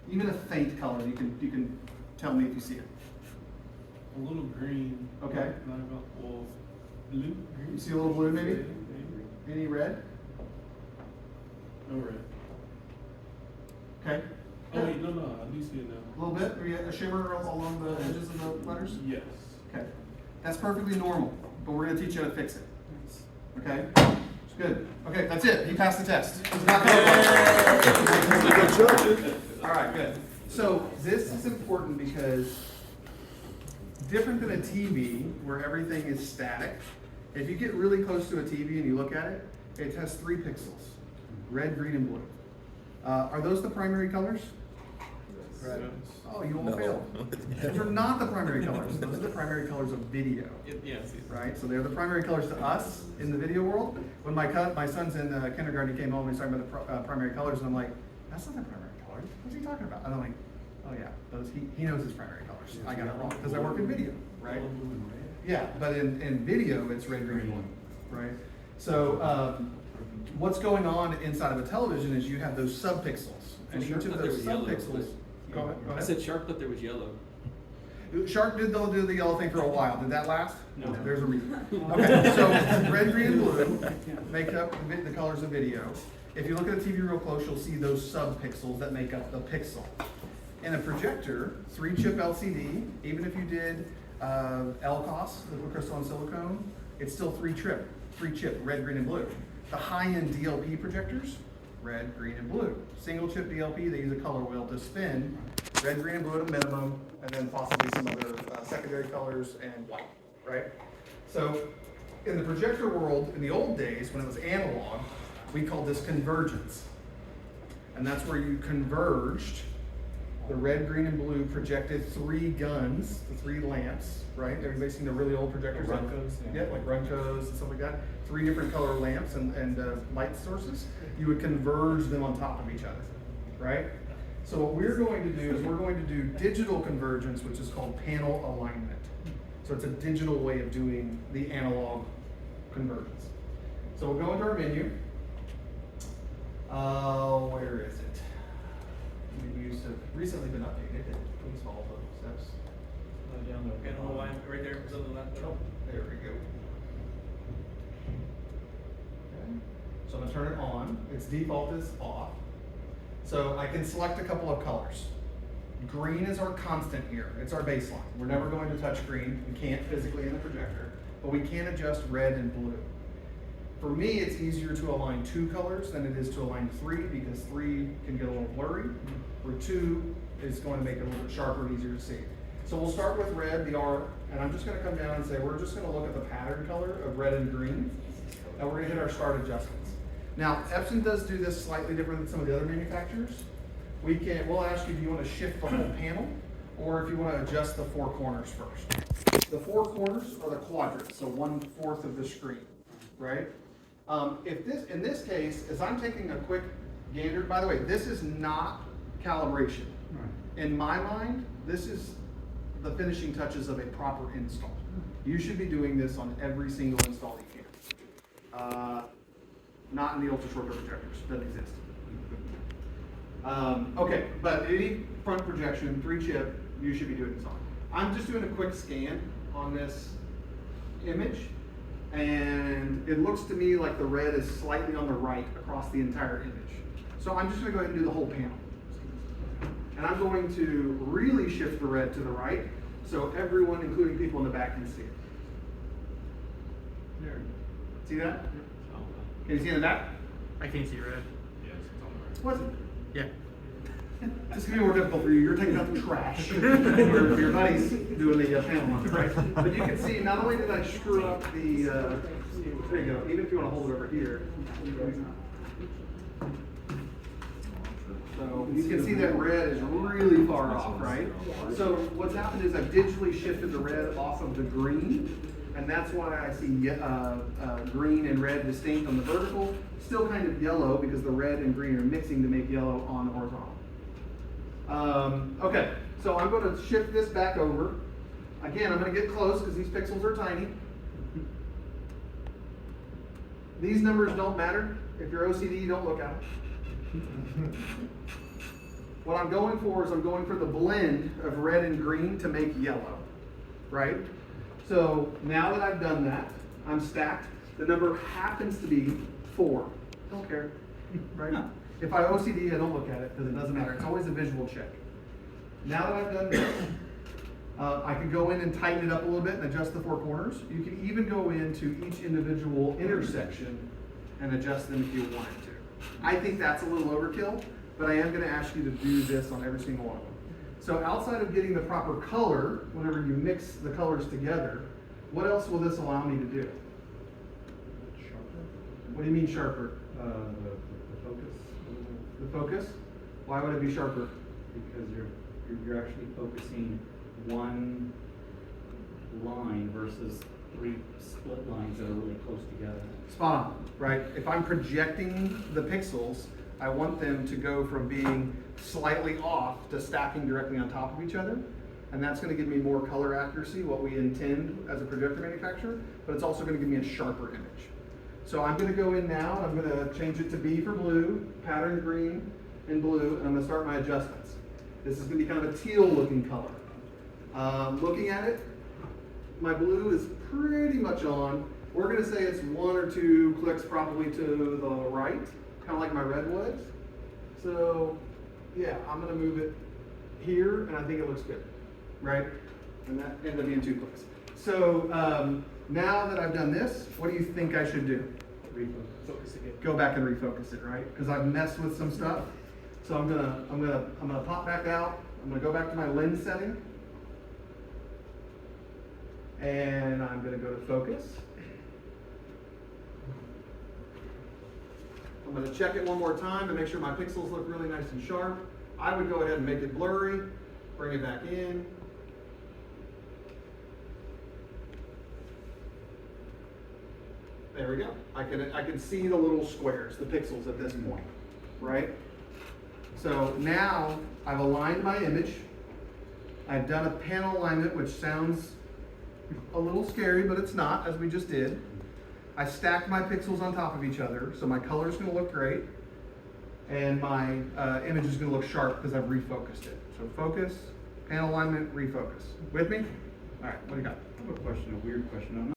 even a faint color, you can tell me if you see it. A little green. Okay. Not about, well, blue. Green. You see a little blue maybe? Maybe. Any red? No red. Okay. Oh wait, no, I do see it now. A little bit? Maybe a shimmer along the edges of the letters? Yes. Okay. That's perfectly normal, but we're going to teach you how to fix it. Okay? Good. Okay, that's it. You passed the test. It's not All right, good. So this is important because different than a TV where everything is static, if you get really close to a TV and you look at it, it has 3 pixels, red, green, and blue. Are those the primary colors? Right. Oh, you won't fail. Those are not the primary colors. Those are the primary colors of video. Yes. Right? So they're the primary colors to us in the video world. When my son's in kindergarten, he came home and he's talking about the primary colors, and I'm like, that's not the primary colors. What's he talking about? And I'm like, oh yeah, those he knows his primary colors. I got it wrong because I work in video, right? Yeah, but in video, it's red, green, and blue, right? So what's going on inside of a television is you have those subpixels, and each of those subpixels. Go ahead. I said Shark thought there was yellow. Shark did do the yellow thing for a while. Did that last? No. There's a reason. Okay, so red, green, and blue make up the colors of video. If you look at the TV real close, you'll see those subpixels that make up the pixel. In a projector, 3-chip LCD, even if you did LCOS, liquid crystalline silicone, it's still 3-chip, red, green, and blue. The high-end DLP projectors, red, green, and blue. Single chip DLP, they use a color wheel to spin red, green, and blue at a minimum, and then possibly some other secondary colors and white, right? So in the projector world, in the old days, when it was analog, we called this convergence. And that's where you converged the red, green, and blue projected 3 guns, the 3 lamps, right? Everybody's seen the really old projectors. Like Runcos, yeah, like Runcos and stuff like that. 3 different color lamps and light sources. You would converge them on top of each other, right? So what we're going to do is we're going to do digital convergence, which is called panel alignment. So it's a digital way of doing the analog convergence. So we'll go into our menu. Where is it? Menus have recently been updated. Please follow those steps. Down the panel line right there. Something like that. Oh, there we go. Okay. So I'm going to turn it on. Its default is off. So I can select a couple of colors. Green is our constant here. It's our baseline. We're never going to touch green. We can't physically in the projector, but we can adjust red and blue. For me, it's easier to align 2 colors than it is to align 3 because 3 can get a little blurry, where 2 is going to make it a little bit sharper and easier to see. So we'll start with red, the R, and I'm just going to come down and say we're just going to look at the pattern color of red and green, and we're going to hit our start adjustments. Now, Epson does do this slightly different than some of the other manufacturers. We'll ask you if you want to shift the whole panel, or if you want to adjust the 4 corners first. The 4 corners are the quadrants, so 1/4 of the screen, right? In this case, as I'm taking a quick gander, by the way, this is not calibration. In my mind, this is the finishing touches of a proper install. You should be doing this on every single install you can. Not in the ultra short projectors, doesn't exist. Okay, but any front projection, 3-chip, you should be doing this on. I'm just doing a quick scan on this image, and it looks to me like the red is slightly on the right across the entire image. So I'm just going to go ahead and do the whole panel. And I'm going to really shift the red to the right so everyone, including people in the back, can see it. There. See that? Can you see in the back? I can't see red. Yes, it's on the right. Was it? Yeah. This is going to be more difficult for you. You're taking out the trash. your buddy's doing the panel on it, right? But you can see, not only did I screw up the, there you go, even if you want to hold it over here. So you can see that red is really far off, right? So what's happened is I've digitally shifted the red off of the green, and that's why I see green and red distinct on the vertical. Still kind of yellow because the red and green are mixing to make yellow on the horizontal. Okay, so I'm going to shift this back over. Again, I'm going to get close because these pixels are tiny. These numbers don't matter. If you're OCD, you don't look at them. what I'm going for is I'm going for the blend of red and green to make yellow, right? So now that I've done that, I'm stacked. The number happens to be 4. Don't care, right? If I OCD, I don't look at it because it doesn't matter. It's always a visual check. Now that I've done this, I can go in and tighten it up a little bit and adjust the 4 corners. You can even go into each individual intersection and adjust them if you wanted to. I think that's a little overkill, but I am going to ask you to do this on every single one of them. So outside of getting the proper color, whenever you mix the colors together, what else will this allow me to do? Sharper. What do you mean sharper? The focus. The focus? Why would it be sharper? Because you're actually focusing one line versus 3 split lines that are really close together. Spot on, right? If I'm projecting the pixels, I want them to go from being slightly off to stacking directly on top of each other. And that's going to give me more color accuracy, what we intend as a projector manufacturer, but it's also going to give me a sharper image. So I'm going to go in now, I'm going to change it to B for blue, pattern green and blue, and I'm going to start my adjustments. This is going to be kind of a teal looking color. Looking at it, my blue is pretty much on. We're going to say it's 1 or 2 clicks probably to the right, kind of like my red was. So yeah, I'm going to move it here, and I think it looks good, right? And that ended up being 2 clicks. So now that I've done this, what do you think I should do? Refocus. Focus again. Go back and refocus it, right? Because I've messed with some stuff. So I'm gonna pop back out. I'm gonna go back to my lens setting, and I'm gonna go to focus. I'm gonna check it one more time to make sure my pixels look really nice and sharp. I would go ahead and make it blurry, bring it back in. There we go. I can see the little squares, the pixels at this point, right? So now I've aligned my image. I've done a panel alignment, which sounds a little scary, but it's not, as we just did. I stacked my pixels on top of each other, so my color is going to look great, and my image is going to look sharp because I've refocused it. So focus, panel alignment, refocus. With me? All right, what do you got? I have a question, a weird question. I'm